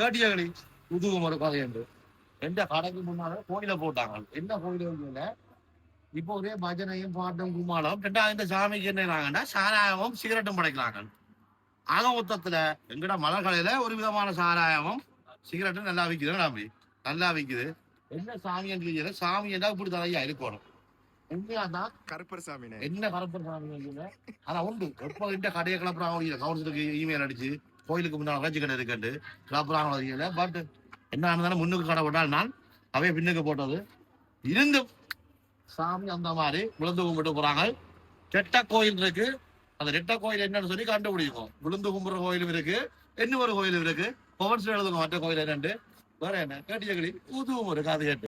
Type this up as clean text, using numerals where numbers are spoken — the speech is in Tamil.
கேட்டியகளி புதுவும் ஒரு கதை என்று எந்த கடைக்கு முன்னால கோயில போட்டாங்க. என்ன கோயில இப்போ ஒரே பஜனையும் பாட்டும் கும்மாளம் ரெண்டாவது இந்த சாமிக்கு என்ன சாராயமும் சிகரெட்டும் படைக்கிறாங்க. ஆக மொத்தத்துல எங்கட மலர்கலையில ஒரு விதமான சாராயமும் சிகரெட்டும் நல்லா விற்குது. அப்படி நல்லா விற்குது. என்ன சாமி என்று சாமி என்றா இப்படி தலையா இருக்கணும். உண்மையாதான் கருப்பர் சாமி என்ன கருப்பர் சாமி ஆனா உண்டு. எப்போ இந்த கடையை கிளப்புறாங்க கவுன்சிலுக்கு இமெயில் அடிச்சு கோயிலுக்கு முன்னாடி வச்சு கடை இருக்கண்டு கிளப்புறாங்க. பட் என்ன இருந்தாலும் முன்னுக்கு கடை போட்டால் நான் அவைய பின்னுக்கு போட்டது இருந்தும் சாமி அந்த மாதிரி விழுந்து கும்பிட்டு போறாங்க. ரெட்ட கோயில் இருக்கு. அந்த ரெட்ட கோயில் என்னன்னு சொல்லி கண்டுபிடிக்கும். விழுந்து கும்புற கோயிலும் இருக்கு, இன்னும் ஒரு கோயிலும் இருக்கு. பவன்ஸ் எழுதுங்க மற்ற கோயில் என்னண்டு வேற என்ன கேட்டியகளி புதுவும் ஒரு காது கேட்டு